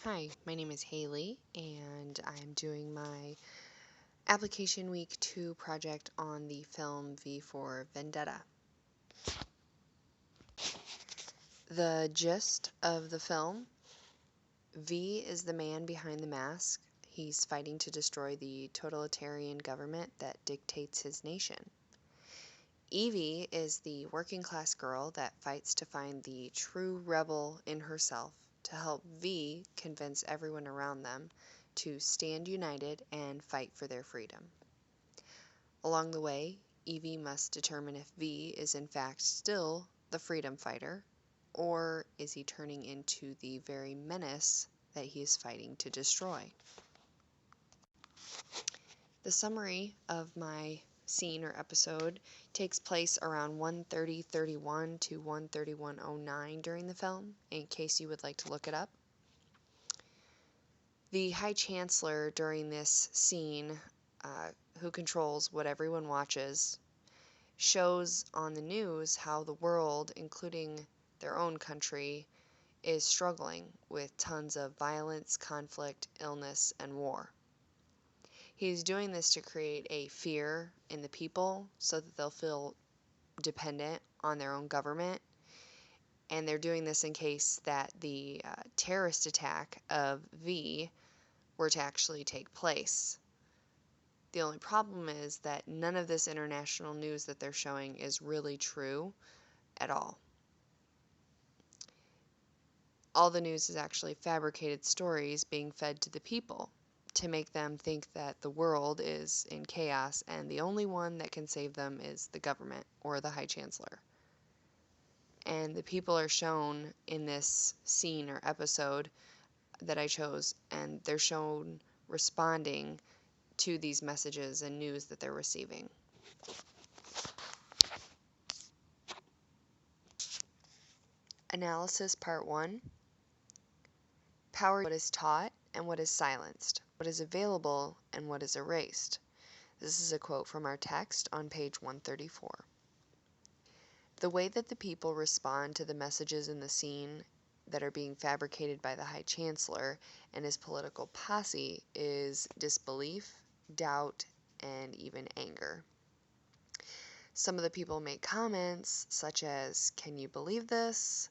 Hi, my name is Haley, and I'm doing my application week 2 project on the film V for Vendetta. The gist of the film: V is the man behind the mask. He's fighting to destroy the totalitarian government that dictates his nation. Evie is the working class girl that fights to find the true rebel in herself to help V convince everyone around them to stand united and fight for their freedom. Along the way, Evie must determine if V is in fact still the freedom fighter, or is he turning into the very menace that he is fighting to destroy. The summary of my scene or episode takes place around 1:30:31 to 1:31:09 during the film, in case you would like to look it up. The High Chancellor during this scene, who controls what everyone watches, shows on the news how the world, including their own country, is struggling with tons of violence, conflict, illness, and war. He's doing this to create a fear in the people so that they'll feel dependent on their own government, and they're doing this in case that the terrorist attack of V were to actually take place. The only problem is that none of this international news that they're showing is really true at all. All the news is actually fabricated stories being fed to the people to make them think that the world is in chaos and the only one that can save them is the government or the High Chancellor. And the people are shown in this scene or episode that I chose, and they're shown responding to these messages and news that they're receiving. Analysis Part 1. Power: what is taught and what is silenced, what is available and what is erased. This is a quote from our text on page 134. The way that the people respond to the messages in the scene that are being fabricated by the High Chancellor and his political posse is disbelief, doubt, and even anger. Some of the people make comments such as, "Can you believe this?"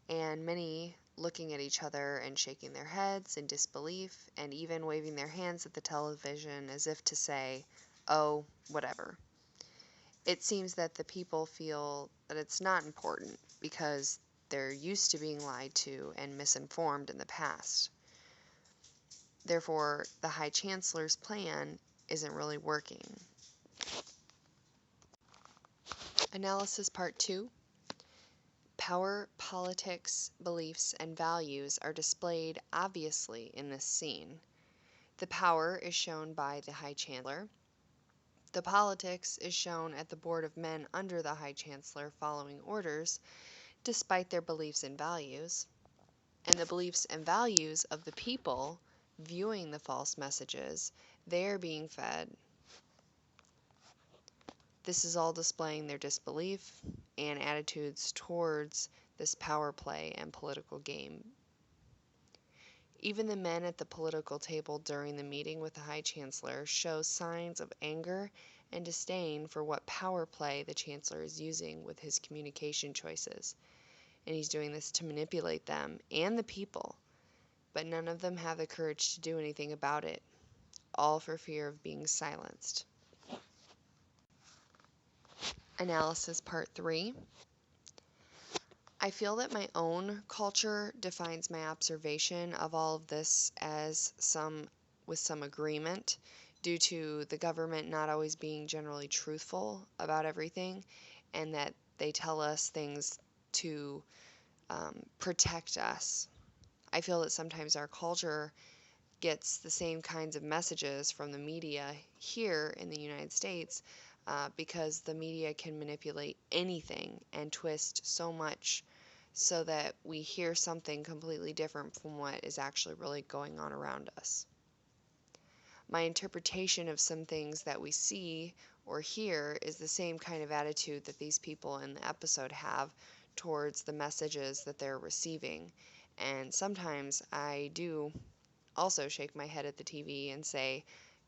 and many looking at each other and shaking their heads in disbelief and even waving their hands at the television as if to say, "Oh, whatever." It seems that the people feel that it's not important because they're used to being lied to and misinformed in the past. Therefore, the High Chancellor's plan isn't really working. Analysis Part 2. Power, politics, beliefs, and values are displayed obviously in this scene. The power is shown by the High Chancellor. The politics is shown at the board of men under the High Chancellor following orders, despite their beliefs and values. And the beliefs and values of the people viewing the false messages, they are being fed. This is all displaying their disbelief and attitudes towards this power play and political game. Even the men at the political table during the meeting with the High Chancellor show signs of anger and disdain for what power play the Chancellor is using with his communication choices. And he's doing this to manipulate them and the people, but none of them have the courage to do anything about it, all for fear of being silenced. Analysis Part 3. I feel that my own culture defines my observation of all of this as with some agreement, due to the government not always being generally truthful about everything, and that they tell us things to protect us. I feel that sometimes our culture gets the same kinds of messages from the media here in the United States because the media can manipulate anything and twist so much so that we hear something completely different from what is actually really going on around us. My interpretation of some things that we see or hear is the same kind of attitude that these people in the episode have towards the messages that they're receiving. And sometimes I do also shake my head at the TV and say,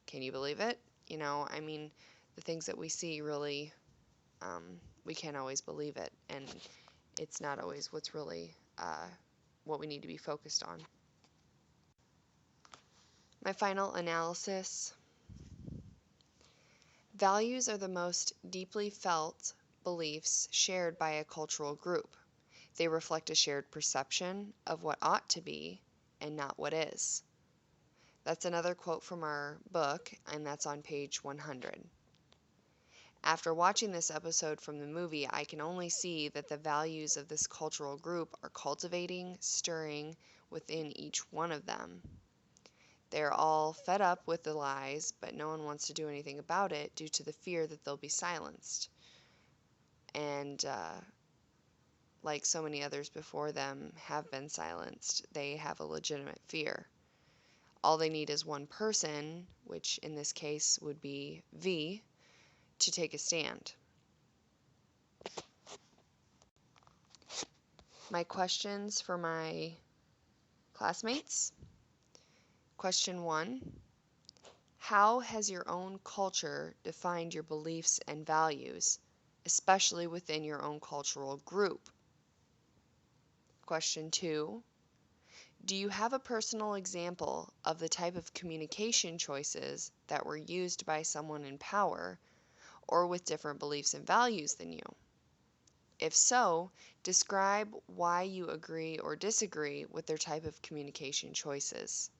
can you believe it? I mean, the things that we see really, we can't always believe it. And it's not always what's really what we need to be focused on. My final analysis: values are the most deeply felt beliefs shared by a cultural group. They reflect a shared perception of what ought to be and not what is. That's another quote from our book, and that's on page 100. After watching this episode from the movie, I can only see that the values of this cultural group are cultivating, stirring within each one of them. They're all fed up with the lies, but no one wants to do anything about it due to the fear that they'll be silenced. And like so many others before them have been silenced, they have a legitimate fear. All they need is one person, which in this case would be V, to take a stand. My questions for my classmates. Question 1: how has your own culture defined your beliefs and values, especially within your own cultural group? Question 2: do you have a personal example of the type of communication choices that were used by someone in power or with different beliefs and values than you? If so, describe why you agree or disagree with their type of communication choices.